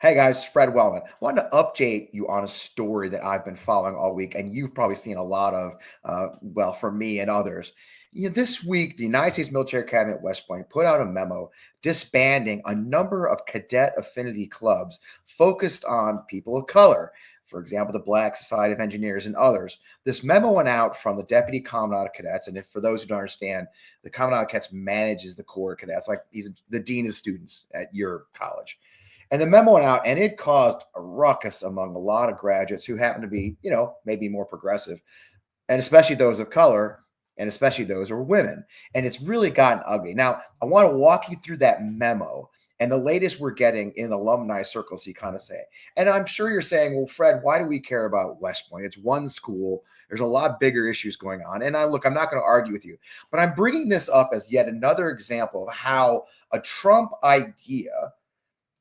Hey guys, Fred Wellman. Wanted to update you on a story that I've been following all week, and you've probably seen a lot of, well, from me and others. This week, the United States Military Academy at West Point put out a memo disbanding a number of cadet affinity clubs focused on people of color. For example, the Black Society of Engineers and others. This memo went out from the Deputy Commandant of Cadets, and if for those who don't understand, the Commandant of Cadets manages the Corps of Cadets, like he's the dean of students at your college. And the memo went out, and it caused a ruckus among a lot of graduates who happen to be, maybe more progressive, and especially those of color, and especially those who are women. And it's really gotten ugly. Now, I want to walk you through that memo and the latest we're getting in alumni circles, you kind of say. And I'm sure you're saying, well, Fred, why do we care about West Point? It's one school. There's a lot bigger issues going on. And I'm not going to argue with you, but I'm bringing this up as yet another example of how a Trump idea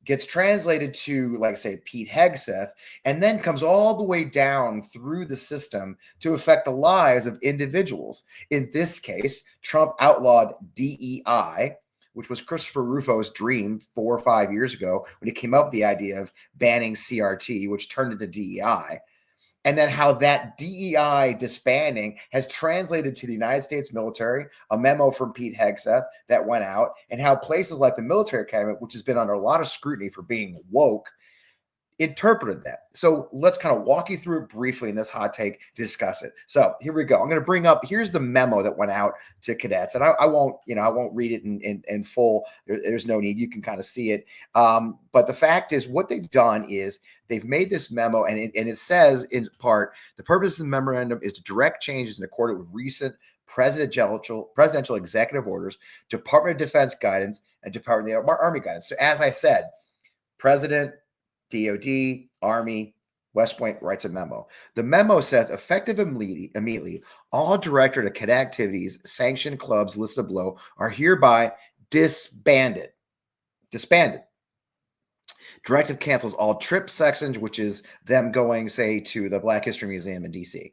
gets translated to, like, say, Pete Hegseth, and then comes all the way down through the system to affect the lives of individuals. In this case, Trump outlawed DEI, which was Christopher Rufo's dream 4 or 5 years ago when he came up with the idea of banning CRT, which turned into DEI. And then how that DEI disbanding has translated to the United States military, a memo from Pete Hegseth that went out, and how places like the military academy, which has been under a lot of scrutiny for being woke, interpreted that. So let's kind of walk you through it briefly in this hot take to discuss it. So here we go. I'm going to bring up, here's the memo that went out to cadets. And I won't read it in full. There's no need. You can kind of see it. But the fact is, what they've done is they've made this memo, and it says in part, the purpose of the memorandum is to direct changes in accordance with recent presidential executive orders, Department of Defense guidance, and Department of the Army guidance. So as I said, President, DOD, Army, West Point writes a memo. The memo says, effective immediately, all Directorate of Cadet Activities sanctioned clubs listed below are hereby disbanded. Directive cancels all trip sections, which is them going, say, to the Black History Museum in D.C.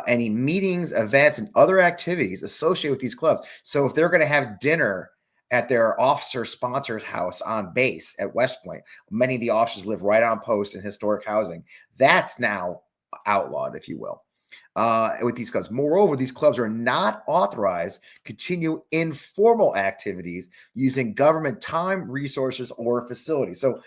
Any meetings, events, and other activities associated with these clubs. So if they're going to have dinner at their officer sponsor's house on base at West Point, many of the officers live right on post in historic housing. That's now outlawed, if you will, with these clubs. Moreover, these clubs are not authorized to continue informal activities using government time, resources, or facilities. So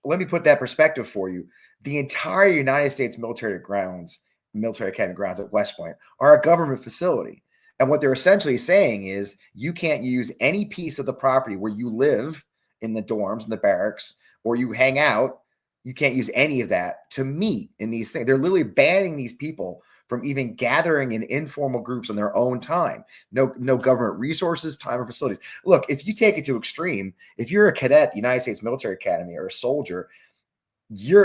let me put that perspective for you. The entire United States military academy grounds at West Point are a government facility. And what they're essentially saying is you can't use any piece of the property where you live in the dorms, in the barracks, or you hang out. You can't use any of that to meet in these things. They're literally banning these people from even gathering in informal groups on their own time. No government resources, time, or facilities. Look, if you take it to extreme, if you're a cadet at the United States Military Academy or a soldier,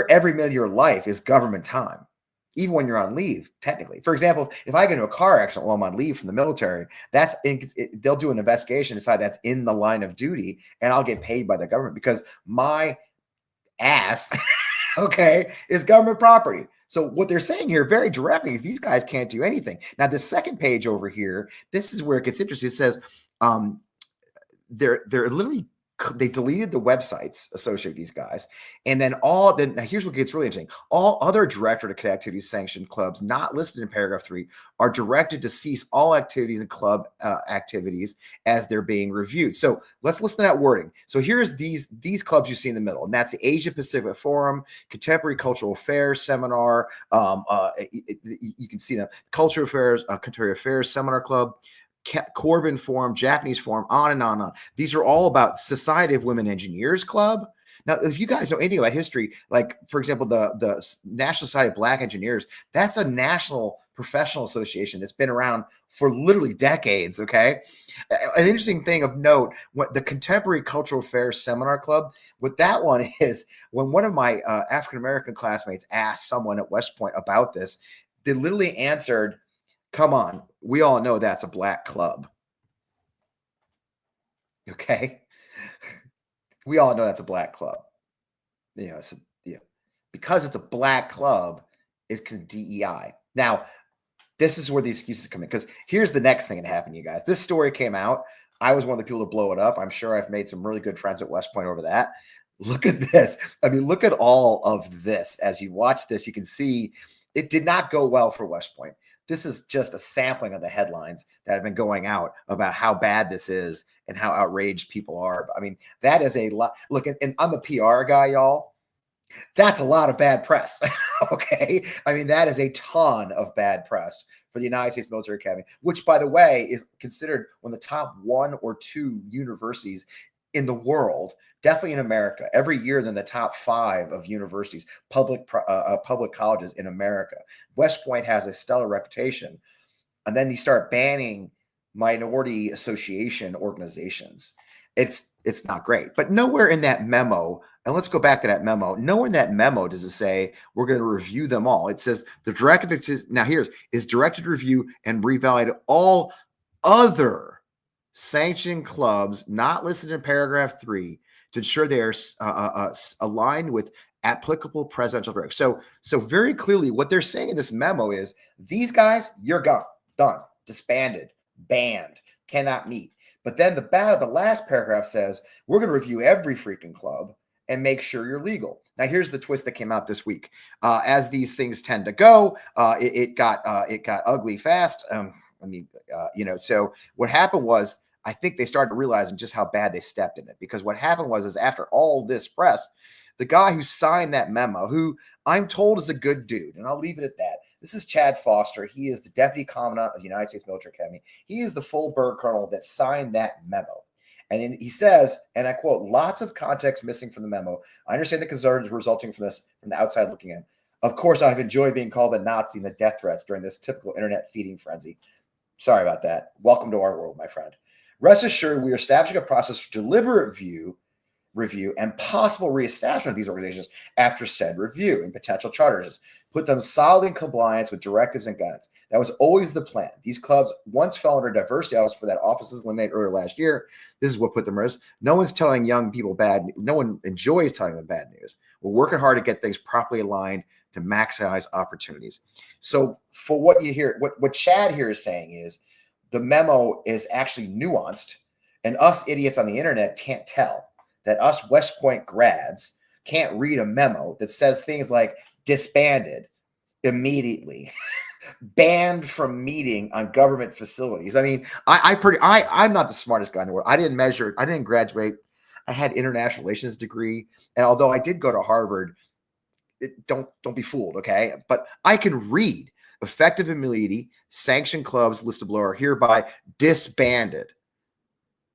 every minute of your life is government time, even when you're on leave, technically. For example, if I get into a car accident while I'm on leave from the military, they'll do an investigation, decide that's in the line of duty, and I'll get paid by the government because my ass, okay, is government property. So what they're saying here very directly is these guys can't do anything. Now, the second page over here, this is where it gets interesting. It says they're literally, they deleted the websites associated with these guys. And then now here's what gets really interesting. All other Directorate of Cadet Activities sanctioned clubs not listed in paragraph 3 are directed to cease all activities and club activities as they're being reviewed. So let's listen to that wording. So here's these clubs you see in the middle, and that's the Asia Pacific Forum, Contemporary Cultural Affairs Seminar. You can see them. Cultural Affairs, Contemporary Affairs Seminar Club, Corbin Forum, Japanese Forum, on and on and on. These are all about Society of Women Engineers Club. Now, if you guys know anything about history, like, for example, the National Society of Black Engineers, that's a national professional association that's been around for literally decades, okay? An interesting thing of note, what the Contemporary Cultural Affairs Seminar Club, what that one is, when one of my African-American classmates asked someone at West Point about this, they literally answered, come on, we all know that's a black club. Okay? We all know that's a black club. Because it's a black club, it's DEI. Now, this is where the excuses come in, because here's the next thing that happened, you guys. This story came out. I was one of the people to blow it up. I'm sure I've made some really good friends at West Point over that. Look at this. I mean, look at all of this. As you watch this, you can see it did not go well for West Point. This is just a sampling of the headlines that have been going out about how bad this is and how outraged people are. I mean, that is a lot. Look, and I'm a PR guy, y'all. That's a lot of bad press. Okay. I mean, that is a ton of bad press for the United States Military Academy, which, by the way, is considered one of the top 1 or 2 universities in the world, definitely in America. Every year, they're in the top 5 of universities, public colleges in America. West Point has a stellar reputation. And then you start banning minority association organizations. It's not great. But nowhere in that memo, and let's go back to that memo, nowhere in that memo does it say we're going to review them all. It says the directive is directed to review and revalidate all other sanctioned clubs not listed in paragraph 3 to ensure they are aligned with applicable presidential directives. So very clearly what they're saying in this memo is these guys, you're gone, done, disbanded, banned, cannot meet. But then the last paragraph says, we're going to review every freaking club and make sure you're legal. Now, here's the twist that came out this week. As these things tend to go, it got ugly fast. So what happened was, I think they started realizing just how bad they stepped in it. Because what happened was after all this press, the guy who signed that memo, who I'm told is a good dude, and I'll leave it at that. This is Chad Foster. He is the Deputy Commandant of the United States Military Academy. He is the full bird colonel that signed that memo. And then he says, and I quote, lots of context missing from the memo. I understand the concerns resulting from this from the outside looking in. Of course, I've enjoyed being called a Nazi and the death threats during this typical internet feeding frenzy. Sorry about that. Welcome to our world, my friend. Rest assured, we are establishing a process for deliberate review and possible reestablishment of these organizations after said review and potential charters. Put them solidly in compliance with directives and guidance. That was always the plan. These clubs once fell under diversity office for that office was eliminated earlier last year. This is what put them at risk. No one's telling young people bad. No one enjoys telling them bad news. We're working hard to get things properly aligned to maximize opportunities. So for what you hear, what Chad here is saying is the memo is actually nuanced, and us idiots on the internet can't tell. That us West Point grads can't read a memo that says things like disbanded immediately, banned from meeting on government facilities. I mean, I'm not the smartest guy in the world. I didn't graduate. I had international relations degree, and although I did go to Harvard, don't be fooled, okay? But I can read effective immunity, sanctioned clubs listed below are hereby disbanded.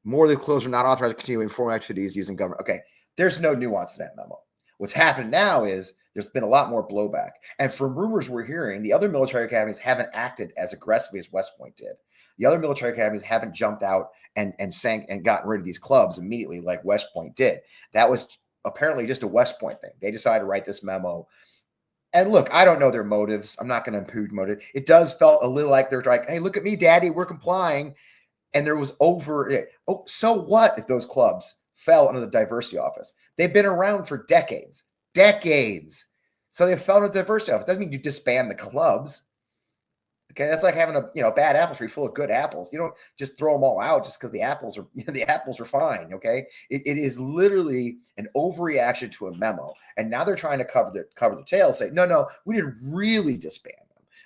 More of the clubs are not authorized to continue informal activities using government. Okay, there's no nuance to that memo. What's happened now is there's been a lot more blowback. And from rumors we're hearing, the other military academies haven't acted as aggressively as West Point did. The other military academies haven't jumped out and gotten rid of these clubs immediately like West Point did. That was apparently just a West Point thing. They decided to write this memo. And look, I don't know their motives. I'm not going to impugn motive. It does felt a little like they're like, hey, look at me, daddy, we're complying. And there was so what if those clubs fell under the diversity office? They've been around for decades. So they fell under the diversity office. Doesn't mean you disband the clubs. Okay, that's like having a bad apple tree full of good apples. You don't just throw them all out just because the apples are fine. Okay, it is literally an overreaction to a memo, and now they're trying to cover the tail. Say no, we didn't really disband.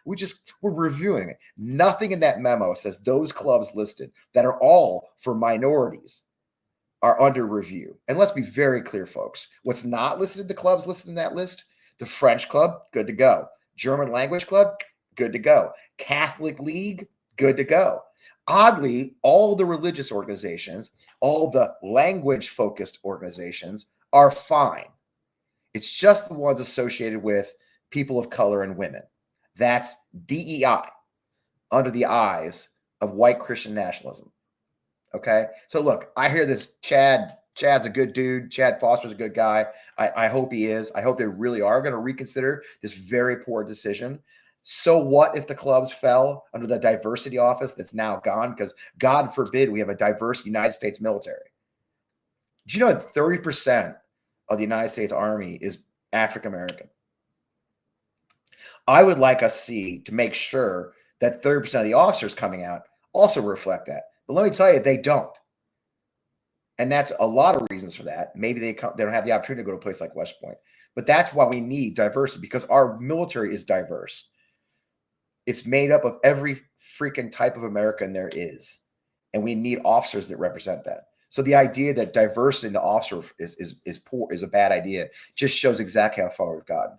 We're reviewing it. Nothing in that memo says those clubs listed that are all for minorities are under review. And let's be very clear, folks. What's not listed, the clubs listed in that list, the French club, good to go. German language club, good to go. Catholic League, good to go. Oddly, all the religious organizations, all the language-focused organizations are fine. It's just the ones associated with people of color and women. That's DEI under the eyes of white Christian nationalism. Okay. So look, I hear this. Chad's a good dude. Chad Foster's a good guy. I hope he is. I hope they really are going to reconsider this very poor decision. So what if the clubs fell under the diversity office that's now gone? Because God forbid we have a diverse United States military. Do you know that 30% of the United States Army is African American? I would like us to make sure that 30% of the officers coming out also reflect that. But let me tell you, they don't. And that's a lot of reasons for that. Maybe they don't have the opportunity to go to a place like West Point. But that's why we need diversity, because our military is diverse. It's made up of every freaking type of American there is. And we need officers that represent that. So the idea that diversity in the officer is poor is a bad idea. Just shows exactly how far we've gotten.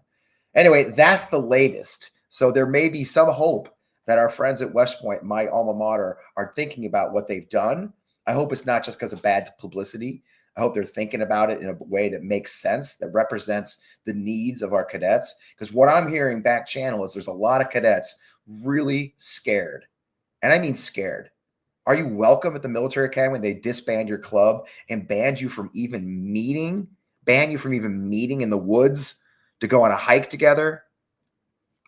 Anyway, that's the latest. So there may be some hope that our friends at West Point, my alma mater, are thinking about what they've done. I hope it's not just because of bad publicity. I hope they're thinking about it in a way that makes sense, that represents the needs of our cadets. Because what I'm hearing back channel is there's a lot of cadets really scared. And I mean scared. Are you welcome at the military academy when they disband your club and ban you from even meeting in the woods to go on a hike together?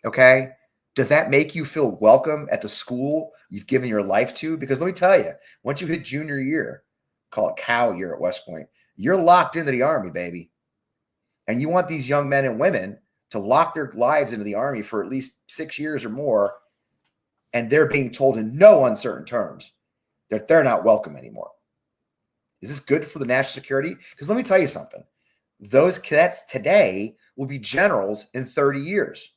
Okay. Does that make you feel welcome at the school you've given your life to? Because let me tell you, once you hit junior year, call it cow year at West Point, you're locked into the Army, baby. And you want these young men and women to lock their lives into the Army for at least 6 years or more. And they're being told in no uncertain terms that they're not welcome anymore. Is this good for the national security? Because let me tell you something. Those cadets today will be generals in 30 years.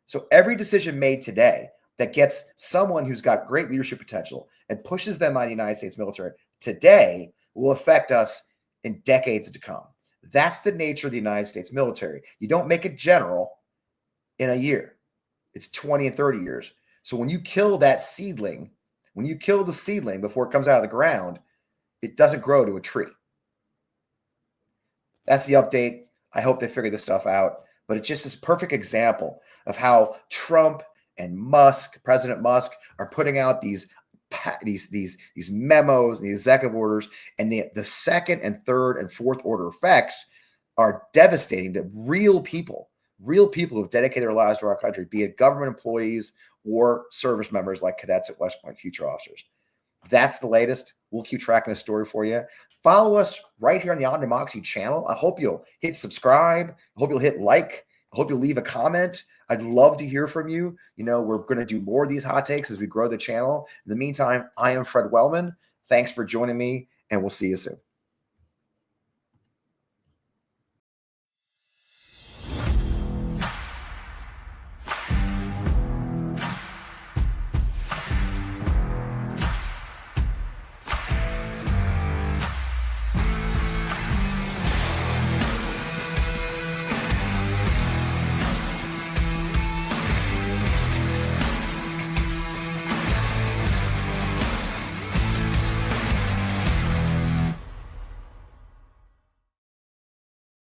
So every decision made today that gets someone who's got great leadership potential and pushes them out of the United States military today will affect us in decades to come. That's the nature of the United States military. You don't make a general in a year. It's 20 and 30 years. So when you kill that seedling, when you kill the seedling before it comes out of the ground, it doesn't grow to a tree. That's the update. I hope they figure this stuff out. But it's just this perfect example of how Trump and Musk, President Musk, are putting out these memos and the executive orders, and the second and third and fourth order effects are devastating to real people who've dedicated their lives to our country, be it government employees or service members like cadets at West Point, future officers. That's the latest. We'll keep tracking this story for you. Follow us right here on the OmniMoxie channel. I hope you'll hit subscribe. I hope you'll hit like. I hope you'll leave a comment. I'd love to hear from you. We're going to do more of these hot takes as we grow the channel. In the meantime, I am Fred Wellman. Thanks for joining me, and we'll see you soon.